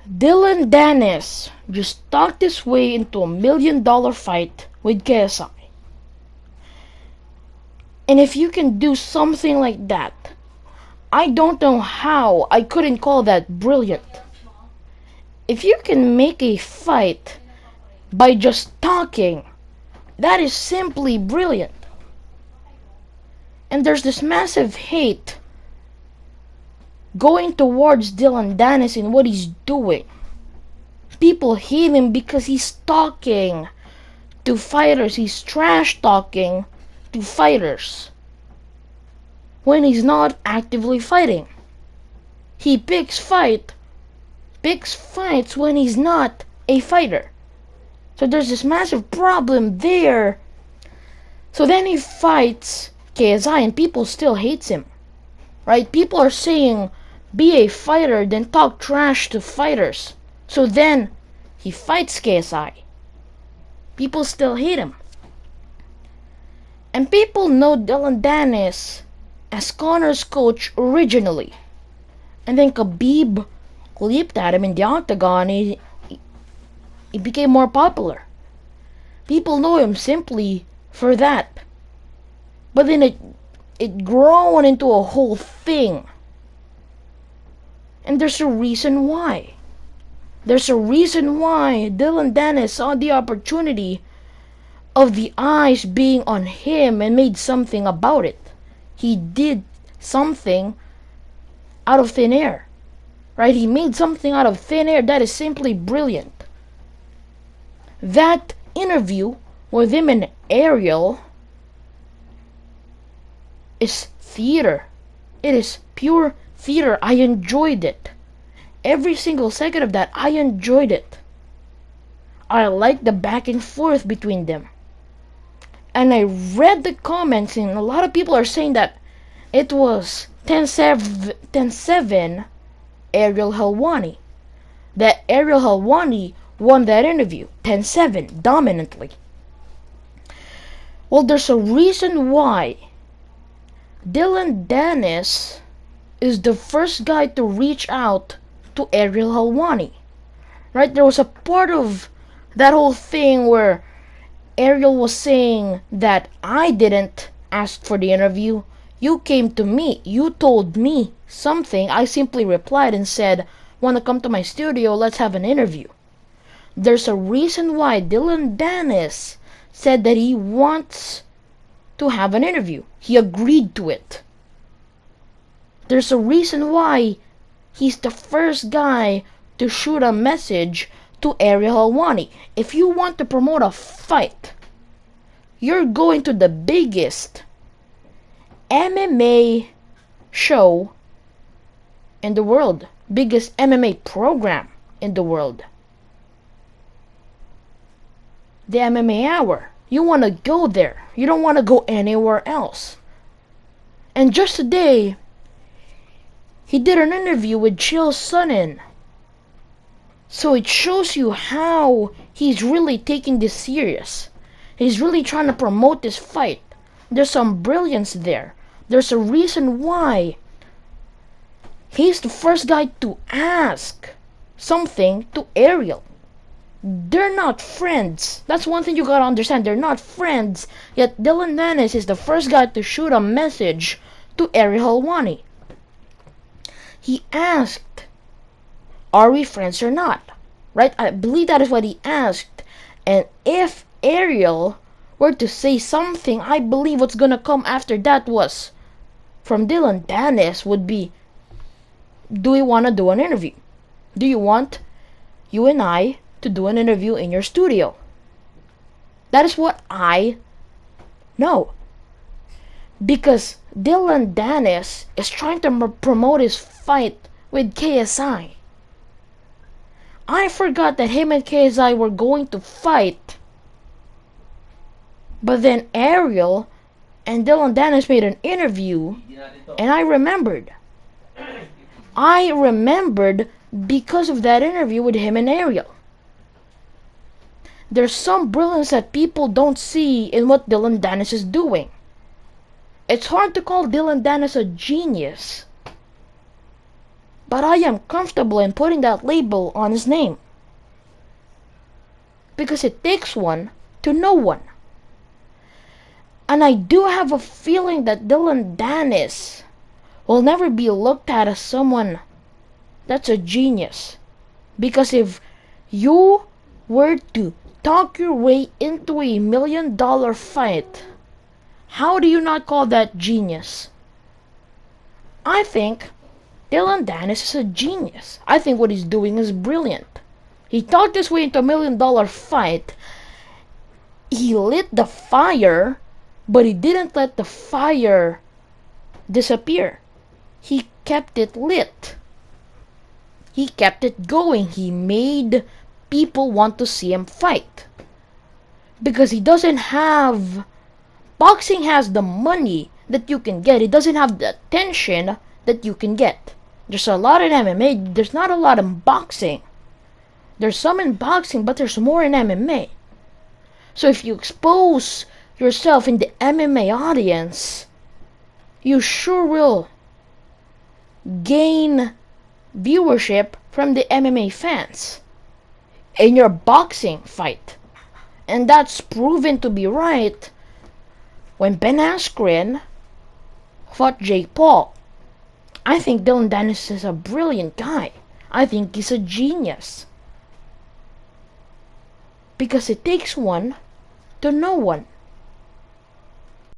Dillon Danis just talked his way into $1 million fight with KSI. And if you can do something like that, I don't know how I couldn't call that brilliant. If you can make a fight by just talking, that is simply brilliant. And there's this massive hate going towards Dillon Danis and what he's doing. People hate him because he's talking to fighters. He's trash talking to fighters when he's not actively fighting. He picks fights when he's not a fighter. So there's this massive problem there. So then he fights KSI and people still hates him. Right? People are saying be a fighter, then talk trash to fighters. So then he fights KSI. People still hate him. And people know Dillon Danis as Conor's coach originally. And then Khabib leaped at him in the octagon. He became more popular. People know him simply for that. But then it grown into a whole thing. And there's a reason why. There's a reason why Dillon Danis saw the opportunity of the eyes being on him and made something about it. He did something out of thin air. Right? He made something out of thin air that is simply brilliant. That interview with him and Ariel is theater. It is pure theater. I enjoyed it. Every single second of that, I enjoyed it. I liked the back and forth between them. And I read the comments, and a lot of people are saying that it was 10-7 Ariel Helwani. That Ariel Helwani won that interview 10-7 dominantly. Well, there's a reason why Dillon Danis is the first guy to reach out to Ariel Helwani. Right? There was a part of that whole thing where Ariel was saying that I didn't ask for the interview. You came to me. You told me something. I simply replied and said, "Want to come to my studio? Let's have an interview." There's a reason why Dillon Danis said that he wants to have an interview. He agreed to it. There's a reason why he's the first guy to shoot a message to Ariel Helwani. If you want to promote a fight, you're going to the biggest MMA show in the world, biggest MMA program in the world, the MMA Hour. You want to go there. You don't want to go anywhere else. And just today, he did an interview with Chael Sonnen. So it shows you how he's really taking this serious. He's really trying to promote this fight. There's some brilliance there. There's a reason why he's the first guy to ask something to Ariel. They're not friends. That's one thing you gotta understand. They're not friends. Yet Dillon Danis is the first guy to shoot a message to Ariel Helwani. He asked, "Are we friends or not?" Right? I believe that is what he asked. And if Ariel were to say something, I believe what's gonna come after that was from Dillon Danis would be, "Do we wanna do an interview? Do you want you and I to do an interview in your studio?" That is what I know. Because Dillon Danis is trying to promote his fight with KSI. I forgot that him and KSI were going to fight. But then Ariel and Dillon Danis made an interview, and I remembered. I remembered because of that interview with him and Ariel. There's some brilliance that people don't see in what Dillon Danis is doing. It's hard to call Dillon Danis a genius. but I am comfortable in putting that label on his name. Because it takes one to know one. And I do have a feeling that Dillon Danis will never be looked at as someone that's a genius. Because if you were to talk your way into a $1 million fight, how do you not call that genius? I think Dillon Danis is a genius. I think what he's doing is brilliant. He talked his way into a $1 million fight. He lit the fire, but he didn't let the fire disappear. He kept it lit. He kept it going. He made people want to see him fight. Because he doesn't have... Boxing has the money that you can get. It doesn't have the attention that you can get. There's a lot in MMA. There's not a lot in boxing. There's some in boxing, but there's more in MMA. So if you expose yourself in the MMA audience, you sure will gain viewership from the MMA fans in your boxing fight. And that's proven to be right when Ben Askren fought Jake Paul. I think Dillon Danis is a brilliant guy. I think he's a genius. Because it takes one to know one.